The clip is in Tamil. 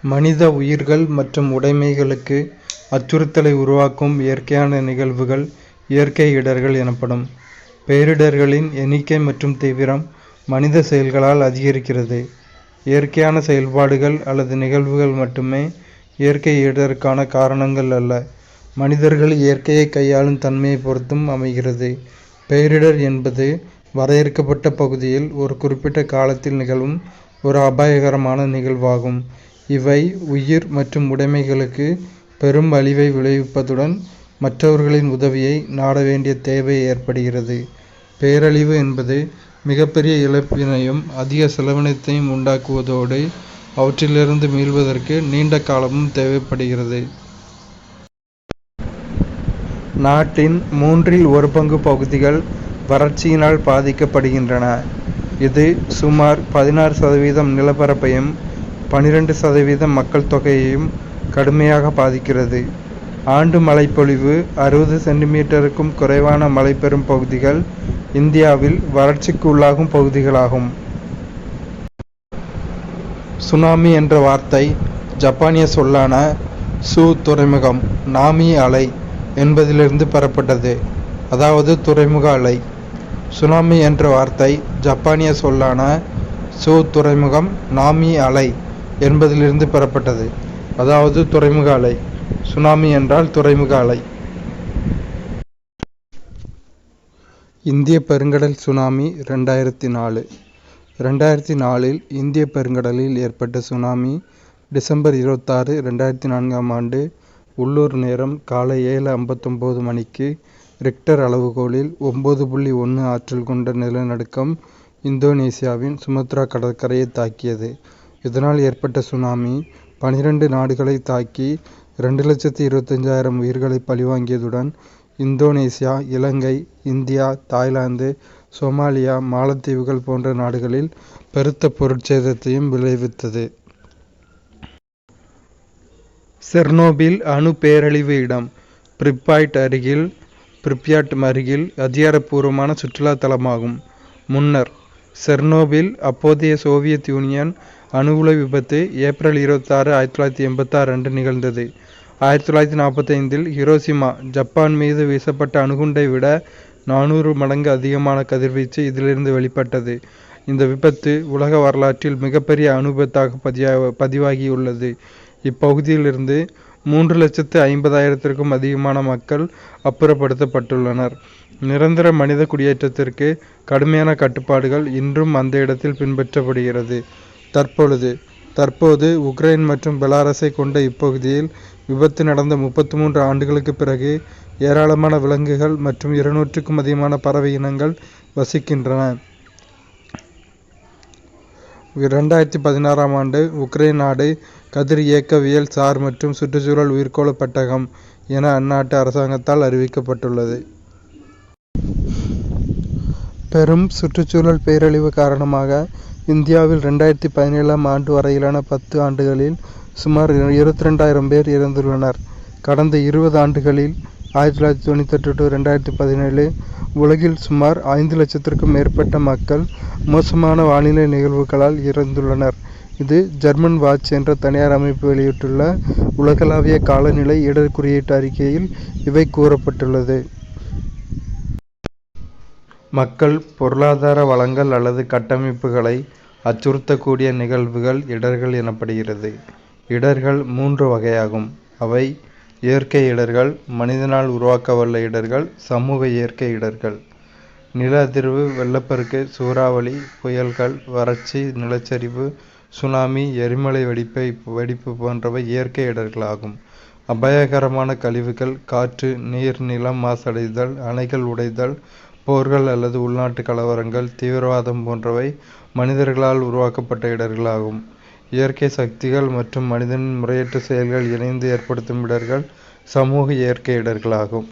மனித உயிர்கள் மற்றும் உடைமைகளுக்கு அச்சுறுத்தலை உருவாக்கும் இயற்கையான நிகழ்வுகள் இயற்கை இடர்கள் எனப்படும். பேரிடர்களின் எண்ணிக்கை மற்றும் தீவிரம் மனித செயல்களால் அதிகரிக்கிறது. இயற்கையான செயல்பாடுகள் அல்லது நிகழ்வுகள் மட்டுமே இயற்கை இடருக்கான காரணங்கள் அல்ல, மனிதர்கள் இயற்கையை கையாளும் தன்மையை பொறுத்தும் அமைகிறது. பேரிடர் என்பது வரையறுக்கப்பட்ட பகுதியில் ஒரு குறிப்பிட்ட காலத்தில் நிகழும் ஒரு அபாயகரமான நிகழ்வாகும். இவை உயிர் மற்றும் உடைமைகளுக்கு பெரும் அழிவை விளைவிப்பதுடன் மற்றவர்களின் உதவியை நாட வேண்டிய தேவை ஏற்படுகிறது. பேரழிவு என்பது மிகப்பெரிய இழப்பினையும் அதிக செலவினத்தையும் உண்டாக்குவதோடு அவற்றிலிருந்து மீள்வதற்கு நீண்ட காலமும் தேவைப்படுகிறது. நாட்டின் 1/3 பகுதிகள் வறட்சியினால் பாதிக்கப்படுகின்றன. இது சுமார் 16% நிலப்பரப்பையும் 12% மக்கள் தொகையையும் கடுமையாக பாதிக்கிறது. ஆண்டு மழைப்பொழிவு 60 சென்டிமீட்டருக்கும் குறைவான மழை பெறும் பகுதிகள் இந்தியாவில் வறட்சிக்கு உள்ளாகும் பகுதிகளாகும். சுனாமி என்ற வார்த்தை ஜப்பானிய சொல்லான சு துறைமுகம் நாமி அலை என்பதிலிருந்து பெறப்பட்டது, அதாவது துறைமுக அலை. சுனாமி என்ற வார்த்தை ஜப்பானிய சொல்லான சு துறைமுகம் நாமி அலை என்பதிலிருந்து பெறப்பட்டது, அதாவது துறைமுக அலை. சுனாமி என்றால் துறைமுக அலை. இந்திய பெருங்கடல் சுனாமி 2004. 2004இல் இந்திய பெருங்கடலில் ஏற்பட்ட சுனாமி டிசம்பர் 26, 2004 உள்ளூர் நேரம் காலை 7:59 மணிக்கு ரிக்டர் அளவுகோலில் 9.1 ஆற்றல் கொண்ட நிலநடுக்கம் இந்தோனேசியாவின் சுமத்ரா கடற்கரையை தாக்கியது. இதனால் ஏற்பட்ட சுனாமி 12 நாடுகளை தாக்கி 2,25,000 உயிர்களை பலிவாங்கியதுடன் இந்தோனேசியா, இலங்கை, இந்தியா, தாய்லாந்து, சோமாலியா, மாலத்தீவுகள் போன்ற நாடுகளில் பெருத்த பொருட்சேதத்தையும் விளைவித்தது. செர்னோபில் அணு பேரழிவு இடம் பிரிப்யாட் அருகில் அதிகாரப்பூர்வமான சுற்றுலா தலமாகும். முன்னர் செர்னோபில் அப்போதைய சோவியத் யூனியன் அணு உலை விபத்து ஏப்ரல் 26, 1986 அன்று நிகழ்ந்தது. 1945இல் ஹிரோஷிமா, ஜப்பான் மீது வீசப்பட்ட அணுகுண்டை விட 400 மடங்கு அதிகமான கதிர்வீச்சு இதிலிருந்து வெளிப்பட்டது. இந்த விபத்து உலக வரலாற்றில் மிகப்பெரிய அணு விபத்தாக பதிவாகியுள்ளது. இப்பகுதியிலிருந்து 3,50,000க்கும் அதிகமான மக்கள் அப்புறப்படுத்தப்பட்டுள்ளனர். நிரந்தர மனித குடியேற்றத்திற்கு கடுமையான கட்டுப்பாடுகள் இன்றும் அந்த இடத்தில் பின்பற்றப்படுகிறது. தற்போது உக்ரைன் மற்றும் பெலாரஸை கொண்ட இப்பகுதியில் விபத்து நடந்த 33 ஆண்டுகளுக்கு பிறகு ஏராளமான விலங்குகள் மற்றும் 200க்கும் அதிகமான பறவை இனங்கள் வசிக்கின்றன. 2016ஆம் ஆண்டு உக்ரைன் நாடு கதிர் இயக்கவியல் சார் மற்றும் சுற்றுச்சூழல் உயிர்க்கோள பெட்டகம் என அந்நாட்டு அரசாங்கத்தால் அறிவிக்கப்பட்டுள்ளது. பெரும் சுற்றுச்சூழல் பேரழிவு காரணமாக இந்தியாவில் 2017ஆம் ஆண்டு வரையிலான 10 ஆண்டுகளில் சுமார் 22,000 பேர் இறந்துள்ளனர். கடந்த 20 ஆண்டுகளில் 1998 to 2017 உலகில் சுமார் 5 லட்சத்திற்கும் மேற்பட்ட மக்கள் மோசமான வானிலை நிகழ்வுகளால் இறந்துள்ளனர். இது ஜெர்மன் வாட்ச் என்ற தனியார் அமைப்பு வெளியிட்டுள்ள உலகளாவிய காலநிலை இடர் குறியீட்டு அறிக்கையில் இவை கூறப்பட்டுள்ளது. மக்கள், பொருளாதார வளங்கள் அல்லது கட்டமைப்புகளை அச்சுறுத்தக்கூடிய நிகழ்வுகள் இடர்கள் எனப்படுகிறது. இடர்கள் 3 வகையாகும். அவை இயற்கை இடர்கள், மனிதனால் உருவாக்கவல்ல இடர்கள், சமூக இயற்கை இடர்கள். நில அதிர்வு, வெள்ளப்பெருக்கு, சூறாவளி, புயல்கள், வறட்சி, நிலச்சரிவு, சுனாமி, எரிமலை வெடிப்பு போன்றவை இயற்கை இடர்களாகும். அபாயகரமான கழிவுகள், காற்று, நீர், நிலம் மாசடைதல், அணைகள் உடைதல், போர்கள் அல்லது உள்நாட்டு கலவரங்கள், தீவிரவாதம் போன்றவை மனிதர்களால் உருவாக்கப்பட்ட இடர்களாகும். இயற்கை சக்திகள் மற்றும் மனிதனின் முறையற்ற செயல்கள் இணைந்து ஏற்படுத்தும் இடர்கள் சமூக இயற்கை இடர்களாகும்.